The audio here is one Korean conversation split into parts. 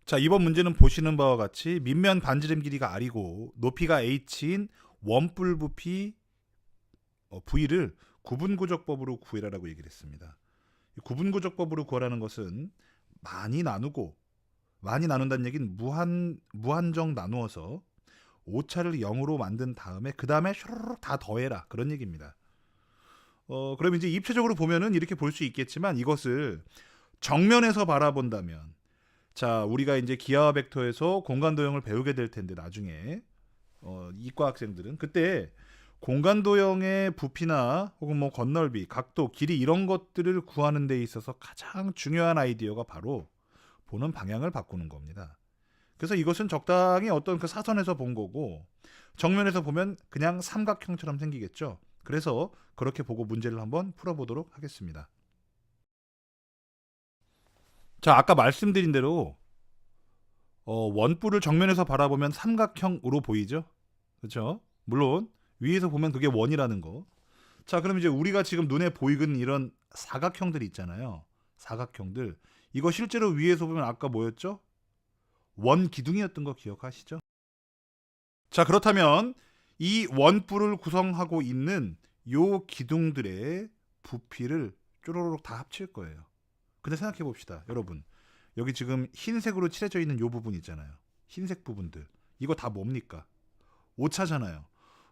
자, 이번 문제는 보시는 바와 같이 밑면 반지름 길이가 r이고 높이가 h인 원뿔 부피 v를 구분구적법으로 구해라라고 얘기를 했습니다. 이 구분구적법으로 구하라는 것은 많이 나누고, 많이 나눈다는 얘기는 무한정 나누어서 오차를 0으로 만든 다음에 그 다음에 슈르륵 다 더해라, 그런 얘기입니다. 그럼 이제 입체적으로 보면은 이렇게 볼 수 있겠지만, 이것을 정면에서 바라본다면, 자, 우리가 이제 기하와 벡터에서 공간 도형을 배우게 될 텐데 나중에 이과 학생들은 그때 공간 도형의 부피나 혹은 뭐 건널비, 각도, 길이 이런 것들을 구하는 데 있어서 가장 중요한 아이디어가 바로 보는 방향을 바꾸는 겁니다. 그래서 이것은 적당히 어떤 그 사선에서 본 거고, 정면에서 보면 그냥 삼각형처럼 생기겠죠. 그래서 그렇게 보고 문제를 한번 풀어보도록 하겠습니다. 자, 아까 말씀드린 대로 원뿔을 정면에서 바라보면 삼각형으로 보이죠. 그렇죠? 물론 위에서 보면 그게 원이라는 거. 자, 그럼 이제 우리가 지금 눈에 보이는 이런 사각형들이 있잖아요. 사각형들. 이거 실제로 위에서 보면 아까 뭐였죠? 원 기둥이었던 거 기억하시죠? 자, 그렇다면 이 원뿔을 구성하고 있는 요 기둥들의 부피를 쪼로록 다 합칠 거예요. 근데 생각해 봅시다, 여러분. 여기 지금 흰색으로 칠해져 있는 요 부분 있잖아요. 흰색 부분들. 이거 다 뭡니까? 오차잖아요.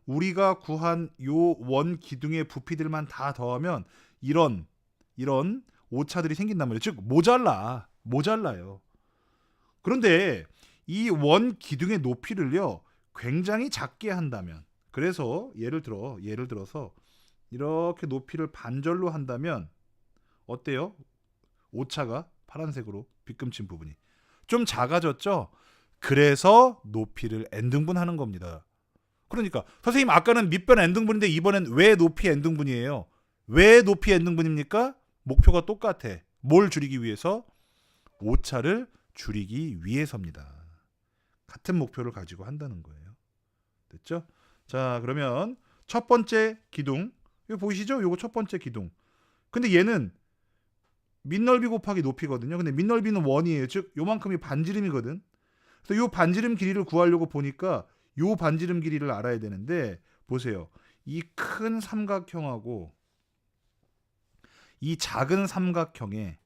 우리가 구한 요 원 기둥의 부피들만 다 더하면 이런 오차들이 생긴단 말이에요. 즉 모자라요. 그런데 이 원 기둥의 높이를요 굉장히 작게 한다면, 그래서 예를 들어서 이렇게 높이를 반절로 한다면 어때요? 오차가 파란색으로 빗금친 부분이 좀 작아졌죠? 그래서 높이를 n등분하는 겁니다. 그러니까 선생님 아까는 밑변 n등분인데 이번엔 왜 높이 n등분이에요? 왜 높이 n등분입니까? 목표가 똑같아. 뭘 줄이기 위해서? 오차를 줄이기 위해서입니다. 같은 목표를 가지고 한다는 거예요. 됐죠? 자, 그러면 첫 번째 기둥 이거 보이시죠? 요거 첫 번째 기둥. 근데 얘는 밑넓이 곱하기 높이거든요. 근데 밑넓이는 원이에요. 즉 요만큼이 반지름이거든. 그래서 요 반지름 길이를 구하려고 보니까 요 반지름 길이를 알아야 되는데, 보세요. 이 큰 삼각형하고 이 작은 삼각형의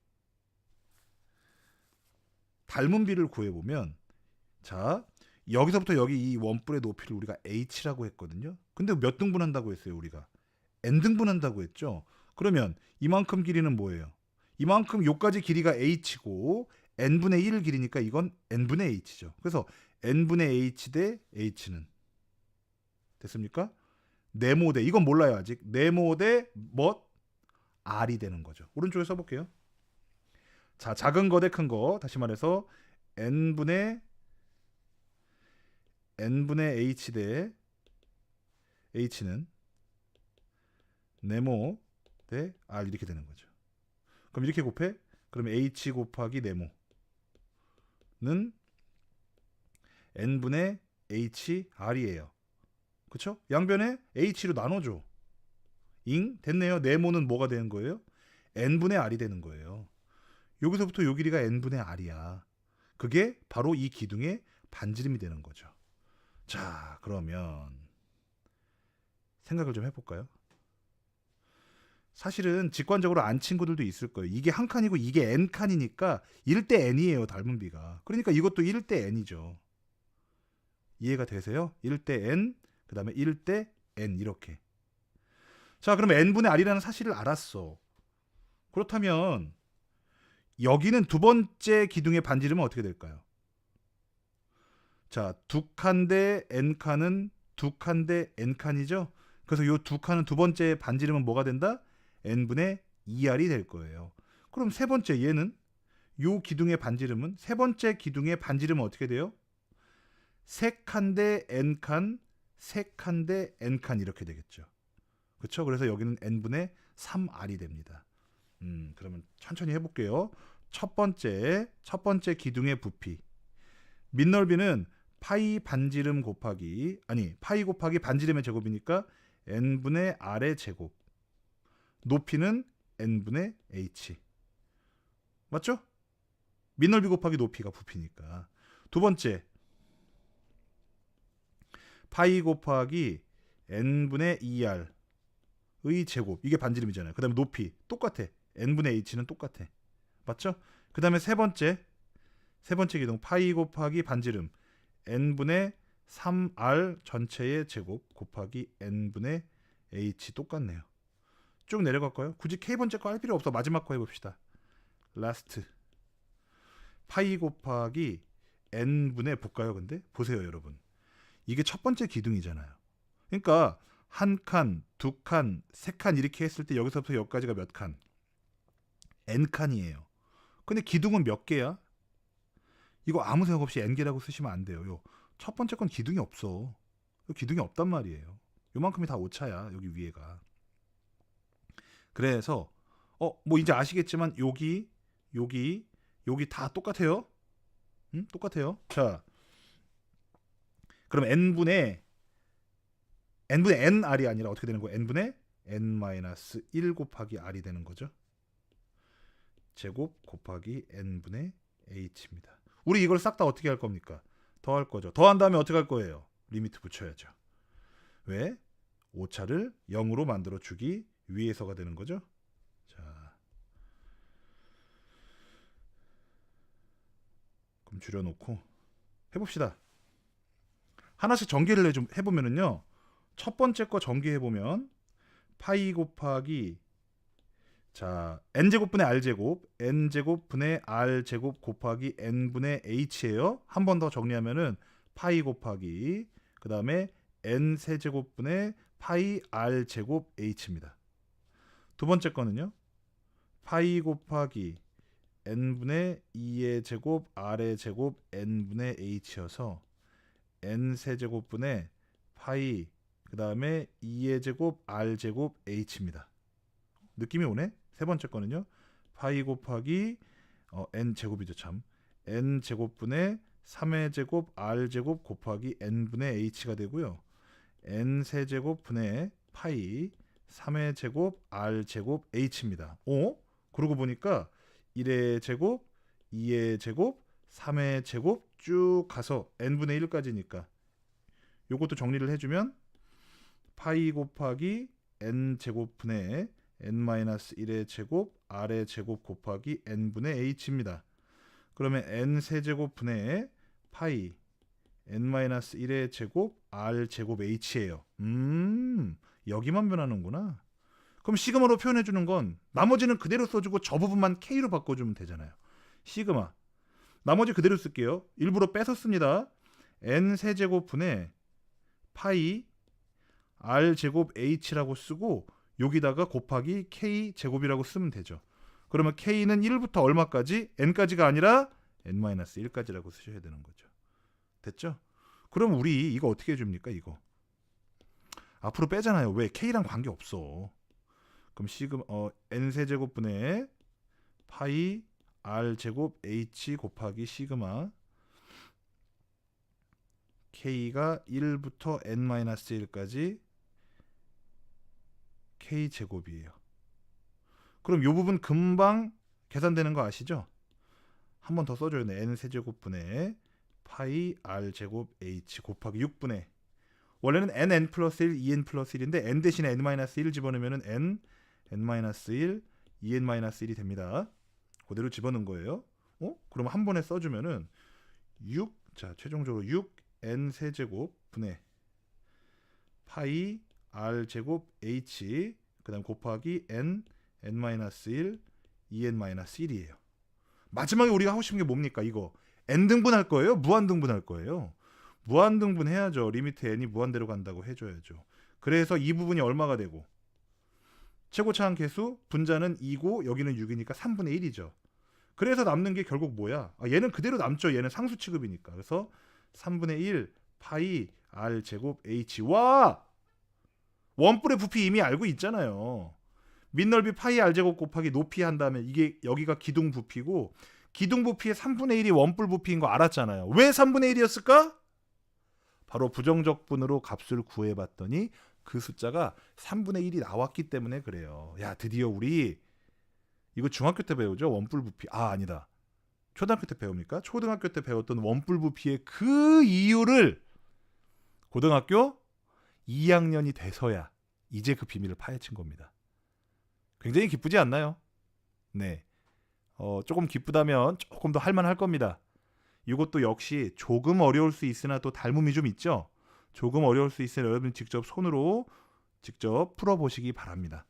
닮은 비를 구해보면, 자, 여기서부터 여기 이 원뿔의 높이를 우리가 h라고 했거든요. 근데 몇 등분한다고 했어요? 우리가 n등분한다고 했죠. 그러면 이만큼 길이는 뭐예요? 이만큼 요까지 길이가 h고 n분의 1 길이니까 이건 n분의 h죠. 그래서 n분의 h 대 h는 됐습니까? 네모 대, 이건 몰라요 아직. 네모 대 뭐? r이 되는 거죠. 오른쪽에 써볼게요. 자, 작은 거 대 큰 거 다시 말해서 n분의 h 대 h는 네모 대 r 이렇게 되는 거죠. 그럼 이렇게 곱해? 그럼 h 곱하기 네모는 n분의 hr이에요. 그쵸? 양변에 h로 나눠줘. 잉? 됐네요. 네모는 뭐가 되는 거예요? n분의 r이 되는 거예요. 여기서부터 요 길이가 n분의 r이야. 그게 바로 이 기둥의 반지름이 되는 거죠. 자, 그러면 생각을 좀 해볼까요? 사실은 직관적으로 안 친구들도 있을 거예요. 이게 한 칸이고 이게 n 칸이니까 1대 n이에요, 닮은 비가. 그러니까 이것도 1대 n이죠. 이해가 되세요? 1대 n, 그 다음에 1대 n 이렇게. 자, 그럼 n분의 r이라는 사실을 알았어. 그렇다면 여기는 두 번째 기둥의 반지름은 어떻게 될까요? 자, 두 칸 대 n칸은 두 칸 대 n칸이죠? 그래서 이 두 칸은 두 번째 반지름은 뭐가 된다? n분의 2r이 될 거예요. 그럼 세 번째 얘는 요 기둥의 반지름은, 세 번째 기둥의 반지름은 어떻게 돼요? 세 칸 대 n칸, 세 칸 대 n칸 이렇게 되겠죠. 그렇죠? 그래서 여기는 n분의 3r이 됩니다. 그러면 천천히 해볼게요. 첫 번째 기둥의 부피. 밑넓이는 파이 곱하기 반지름의 제곱이니까 n분의 r의 제곱. 높이는 n분의 h. 맞죠? 밑넓이 곱하기 높이가 부피니까. 두 번째, 파이 곱하기 n분의 2r의 제곱. 이게 반지름이잖아요. 그 다음에 높이 똑같아. n분의 h는 똑같아. 맞죠? 그 다음에 세 번째 기둥 파이 곱하기 반지름 n분의 3r 전체의 제곱 곱하기 n분의 h 똑같네요. 쭉 내려갈까요? 굳이 k번째 거 할 필요 없어. 마지막 거 해봅시다. 라스트 파이 곱하기 n분의 볼까요? 근데 보세요 여러분. 이게 첫 번째 기둥이잖아요. 그러니까 한 칸, 두 칸, 세 칸 이렇게 했을 때 여기서부터 여기까지가 몇 칸? n칸이에요. 근데 기둥은 몇 개야? 이거 아무 생각 없이 n개라고 쓰시면 안 돼요. 첫 번째 건 기둥이 없어. 기둥이 없단 말이에요. 요만큼이 다 오차야. 여기 위에가. 그래서 뭐 이제 아시겠지만 여기 다 똑같아요. 응? 똑같아요. 자, 그럼 n분의 nr이 아니라 어떻게 되는 거예요? n분의 n-1 곱하기 r이 되는 거죠. 제곱 곱하기 n분의 h입니다. 우리 이걸 싹 다 어떻게 할 겁니까? 더할 거죠. 더한 다음에 어떻게 할 거예요? 리미트 붙여야죠. 왜? 오차를 0으로 만들어 주기 위해서가 되는 거죠. 자, 그럼 줄여놓고 해봅시다. 하나씩 전개를 해보면은요. 첫 번째 거 전개해보면 파이 곱하기 자 n제곱분의 r제곱 n제곱분의 r제곱 곱하기 n분의 h예요. 한 번 더 정리하면은 파이 곱하기 그 다음에 n 세제곱분의 파이 r제곱 h입니다. 두 번째 거는요. 파이 곱하기 n분의 2의 제곱 r의 제곱 n분의 h여서 n 세제곱분의 파이 그 다음에 2의 제곱 r제곱 h입니다. 느낌이 오네? 세 번째 거는요. 파이 곱하기 n 제곱이죠 참. n 제곱분의 3의 제곱 r제곱 곱하기 n분의 h가 되고요. n 세제곱 분의 파이 3의 제곱 r제곱 h입니다. 그러고 보니까 1의 제곱 2의 제곱 3의 제곱 쭉 가서 n분의 1까지니까 요것도 정리를 해주면 파이 곱하기 n 제곱분의 n-1의 제곱 r의 제곱 곱하기 n분의 h입니다. 그러면 n 세제곱분의 파이 n-1의 제곱 r 제곱 h예요. 여기만 변하는구나. 그럼 시그마로 표현해주는 건 나머지는 그대로 써주고 저 부분만 k로 바꿔주면 되잖아요. 시그마 나머지 그대로 쓸게요. 일부러 뺏어 씁니다. n 세제곱분의 파이 r 제곱 h라고 쓰고 여기다가 곱하기 k 제곱이라고 쓰면 되죠. 그러면 k는 1부터 얼마까지? n까지가 아니라 n-1까지라고 쓰셔야 되는 거죠. 됐죠? 그럼 우리 이거 어떻게 해줍니까? 이거 앞으로 빼잖아요. 왜? k랑 관계없어. 그럼 시그마 n 세제곱분의 파이 r 제곱 h 곱하기 시그마 k가 1부터 n-1까지 k 제곱이에요. 그럼 이 부분 금방 계산되는 거 아시죠? 한 번 더 써줘야 돼. n 세제곱분의 파이 r 제곱 h 곱하기 6분의 원래는 nn 플러스 1, 2n 플러스 1인데 n 대신에 n-1 집어넣으면 n-1, 2n-1이 됩니다. 그대로 집어넣은 거예요. 그럼 한 번에 써주면은 6, 자 최종적으로 6n 세제곱 분의 파이 r 제곱 h 그 다음 곱하기 n-1, 2n-1이에요. 마지막에 우리가 하고 싶은 게 뭡니까? 이거 n등분할 거예요? 무한등분할 거예요? 무한등분 해야죠. 리미트 n이 무한대로 간다고 해줘야죠. 그래서 이 부분이 얼마가 되고 최고차항 계수 분자는 2고 여기는 6이니까 3분의 1이죠. 그래서 남는 게 결국 뭐야? 얘는 그대로 남죠. 얘는 상수 취급이니까. 그래서 3분의 1 파이 r 제곱 h. 와! 원뿔의 부피 이미 알고 있잖아요. 밑넓이 파이 r 제곱 곱하기 높이 한 다음에 이게 여기가 기둥 부피고 기둥 부피의 3분의 1이 원뿔 부피인 거 알았잖아요. 왜 3분의 1이었을까? 바로 부정적분으로 값을 구해봤더니 그 숫자가 3분의 1이 나왔기 때문에 그래요. 야, 드디어 우리 이거 중학교 때 배우죠? 원뿔 부피. 아니다. 초등학교 때 배웁니까? 초등학교 때 배웠던 원뿔 부피의 그 이유를 고등학교 2학년이 돼서야 이제 그 비밀을 파헤친 겁니다. 굉장히 기쁘지 않나요? 네. 조금 기쁘다면 조금 더 할만할 겁니다. 이것도 역시 조금 어려울 수 있으나 또 닮음이 좀 있죠. 조금 어려울 수 있으나 여러분 직접 손으로 직접 풀어보시기 바랍니다.